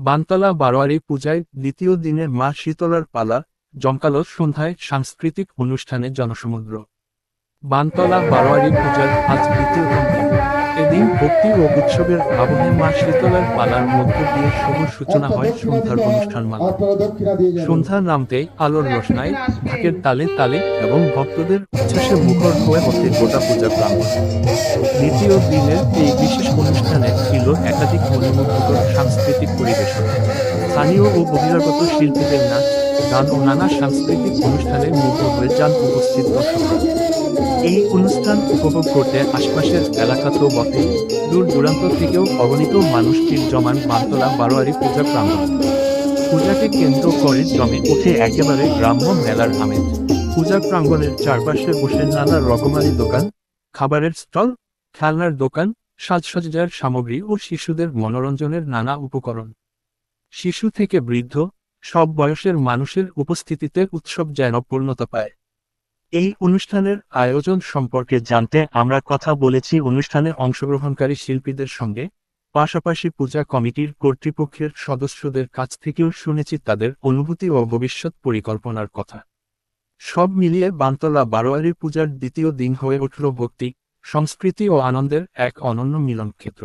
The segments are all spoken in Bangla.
বানতলা বারোয়ারি পূজায় দ্বিতীয় দিনে মা শীতলার পালা, জমকালো সন্ধ্যায় সাংস্কৃতিক অনুষ্ঠানে জনসমুদ্র। বানতলা বারোয়ারি পূজার আজ দ্বিতীয়তম দিন। এদিন ভক্তি ও উৎসবের আবহে মা শীতলার পালার মধ্য দিয়ে শুভ সূচনা হয় সন্ধ্যার অনুষ্ঠানমালা। সন্ধ্যা নামতেই আলোর রোশনায়, ঢাকের তালে তালে এবং ভক্তদের উচ্ছ্বাসে মুখর হয়ে ওঠে গোটা পূজা প্রাঙ্গণ। দ্বিতীয় দিনের এই বিশেষ অনুষ্ঠানে ছিল একাধিক মনোমুগ্ধকর সাংস্কৃতিক পরিবেশন, স্থানীয় ও বহিরাগত শিল্পীদের নাচ, গান ও নানা সাংস্কৃতিক অনুষ্ঠানে মুগ্ধ হয়ে যান উপস্থিত দর্শকরা। এই অনুষ্ঠান উপভোগ করতে আশপাশের এলাকা তো বটেই, দূর দূরান্ত থেকেও অগণিত মানুষ ভিড় জমান বানতলা বারোয়ারি পূজা প্রাঙ্গণ। পূজাকে কেন্দ্র করে জমে ওঠে একেবারে গ্রাম্য মেলার আমেজ। পূজা প্রাঙ্গণের চারপাশে বসে নানা রকমারি দোকান, খাবারের স্টল, খেলনার দোকান, সাজসজ্জার সামগ্রী ও শিশুদের মনোরঞ্জনের নানা উপকরণ। শিশু থেকে বৃদ্ধ সব বয়সের মানুষের উপস্থিতিতে উৎসব যেন পূর্ণতা পায়। এই অনুষ্ঠানের আয়োজন সম্পর্কে জানতে আমরা কথা বলেছি অনুষ্ঠানে অংশগ্রহণকারী শিল্পীদের সঙ্গে, পাশাপাশি পূজা কমিটির কর্তৃপক্ষের সদস্যদের কাছ থেকেও শুনেছি তাদের অনুভূতি ও ভবিষ্যৎ পরিকল্পনার কথা। সব মিলিয়ে বানতলা বারোয়ারি পূজার দ্বিতীয় দিন হয়ে উঠল ভক্তি, সংস্কৃতি ও আনন্দের এক অনন্য মিলনক্ষেত্র।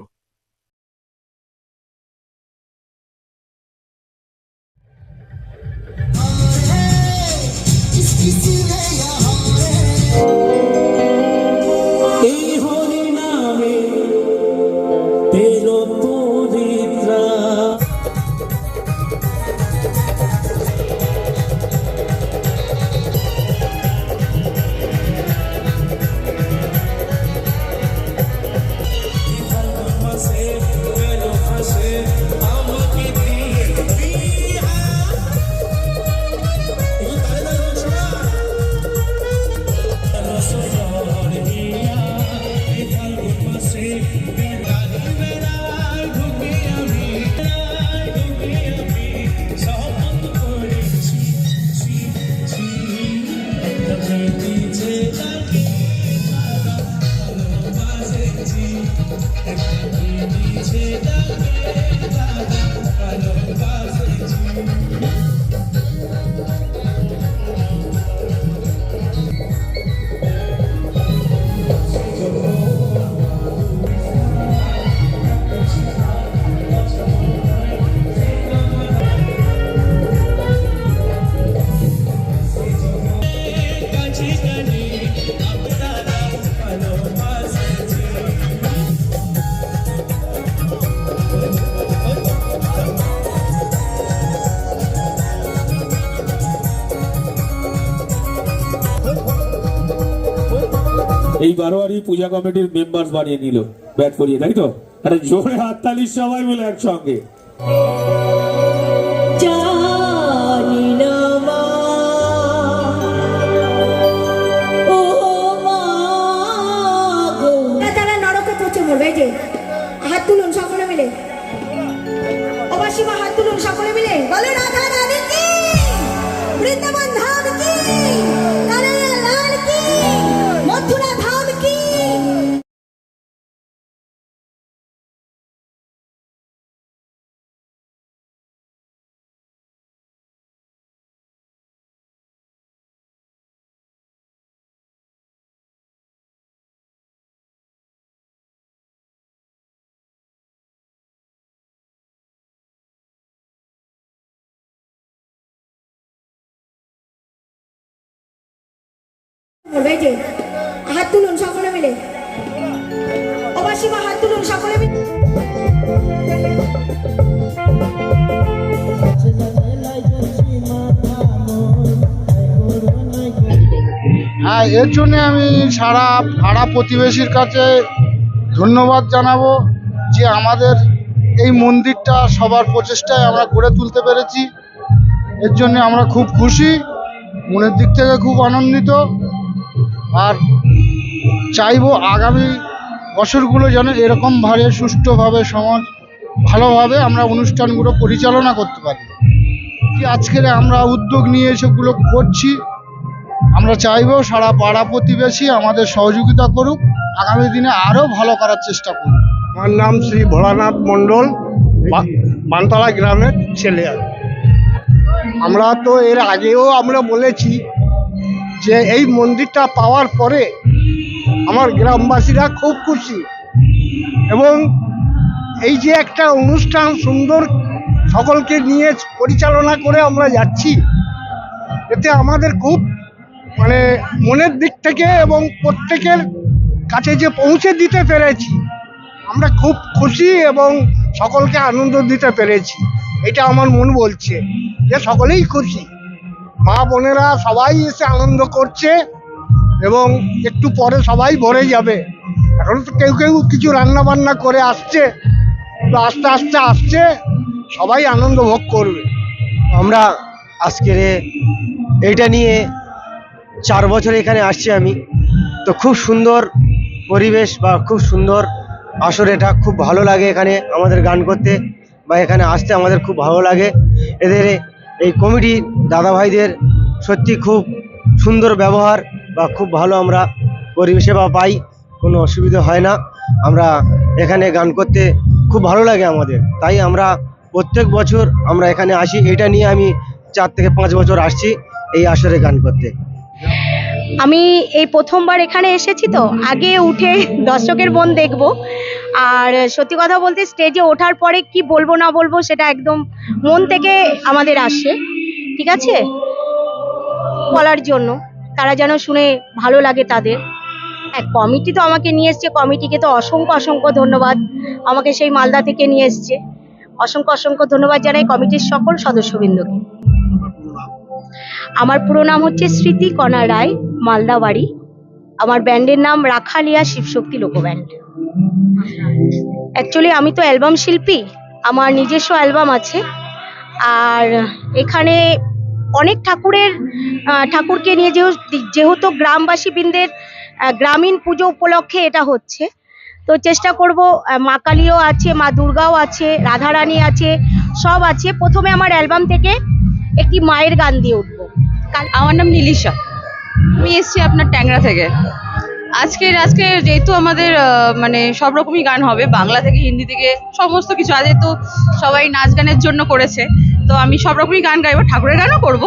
এই বারোয়ারি পূজা কমিটির মেম্বার বানিয়ে নিল ব্যাট করিয়ে, তাই তো? আরে জোরে হাততালি সবাই মিলে একসঙ্গে। হাত তুলুন সকলে মিলে, অবশ্যই হাত তুলুন সকলে মিলে, বলে রাধা রানী কি, বৃন্দাবন ধাম কি, কানাইয়া লাল কি, মথুরা ধাম কি। হাত তুলুন সকলে মিলে, অবশ্যই হাত তুলুন সকলে মিলে। হ্যাঁ, এর জন্য আমি সারা পাড়া প্রতিবেশীর কাছে ধন্যবাদ জানাবো যে আমাদের এই মন্দিরটা সবার প্রচেষ্টায় আমরা গড়ে তুলতে পেরেছি। এর জন্য আমরা খুব খুশি, মনের দিক থেকে খুব আনন্দিত। আর চাইবো আগামী বছরগুলো যেন এরকমভাবে সুষ্ঠুভাবে সমাজ ভালোভাবে আমরা অনুষ্ঠানগুলো পরিচালনা করতে পারি। আজকের আমরা উদ্যোগ নিয়ে এসবগুলো করছি, আমরা চাইবো সারা পাড়া প্রতিবেশী আমাদের সহযোগিতা করুক, আগামী দিনে আরও ভালো করার চেষ্টা করুক। আমার নাম শ্রী ভোলানাথ মণ্ডল। বানতলা গ্রামের ছেলে আমি। আমরা তো এর আগেও আমরা বলেছি যে এই মন্দিরটা পাওয়ার পরে আমার গ্রামবাসীরা খুব খুশি, এবং এই যে একটা অনুষ্ঠান সুন্দর সকলকে নিয়ে পরিচালনা করে আমরা যাচ্ছি, এতে আমাদের খুব মানে মনের দিক থেকে এবং প্রত্যেকের কাছে যে পৌঁছে দিতে পেরেছি আমরা খুব খুশি এবং সকলকে আনন্দ দিতে পেরেছি। এটা আমার মন বলছে যে সকলেই খুশি, মা বোনেরা সবাই এসে আনন্দ করছে এবং একটু পরে সবাই ভরে যাবে। এখন তো কেউ কেউ কিছু রান্না বান্না করে আসছে, তো আস্তে আস্তে আসছে, সবাই আনন্দ ভোগ করবে। আমরা আজকের এইটা নিয়ে 4 বছর এখানে আসছি আমি, তো খুব সুন্দর পরিবেশ বা খুব সুন্দর আসর, এটা খুব ভালো লাগে এখানে আমাদের গান করতে বা এখানে আসতে আমাদের খুব ভালো লাগে। এদের এই কমিটি দাদাভাইদের সত্যি খুব সুন্দর ব্যবহার বা খুব ভালো আমরা পরিষেবা পাই, কোনো অসুবিধা হয় না। আমরা এখানে গান করতে খুব ভালো লাগে আমাদের, তাই আমরা প্রত্যেক বছর আমরা এখানে আসি। এটা নিয়ে আমি 4 থেকে 5 বছর আসছি এই আসরে গান করতে। আমি এই প্রথমবার এখানে এসেছি, তো আগে উঠে দর্শকের মন দেখব, আর সত্যি কথা বলতে স্টেজে ওঠার পরে কি বলবো না বলবো সেটা একদম মন থেকে আমাদের আসে, ঠিক আছে, বলার জন্য তারা যেন শুনে ভালো লাগে তাদের। এক কমিটি তো আমাকে নিয়ে এসছে, কমিটিকে তো অসংখ্য অসংখ্য ধন্যবাদ, আমাকে সেই মালদা থেকে নিয়ে এসছে, অসংখ্য অসংখ্য ধন্যবাদ জানাই কমিটির সকল সদস্যবৃন্দকে। আমার পুরো নাম হচ্ছে স্মৃতি কণা রায়, মালদা বাড়ি। আমার ব্যান্ডের নাম রাখালিয়া শিবশক্তি লোক ব্যান্ড। অ্যাকচুয়ালি আমি তো অ্যালবাম শিল্পী, আমার নিজস্ব অ্যালবাম আছে, আর এখানে অনেক ঠাকুরকে নিয়ে যেহেতু গ্রামবাসী বৃন্দের গ্রামীণ পুজো উপলক্ষে এটা হচ্ছে, তো চেষ্টা করব। মা কালীও আছে, মা দুর্গাও আছে, রাধারানী আছে, সব আছে। প্রথমে আমার অ্যালবাম থেকে একটি মায়ের গান দিয়ে উঠবো। আমার নাম নীলিশা, আমি এসেছি আপনার ট্যাংরা থেকে। আজকে যেহেতু আমাদের মানে সব রকমই গান হবে, বাংলা থেকে হিন্দি থেকে সমস্ত কিছু, আজ তো সবাই নাচ গানের জন্য করেছে, তো আমি সব রকমই গান গাইবো, ঠাকুরের গানও করবো।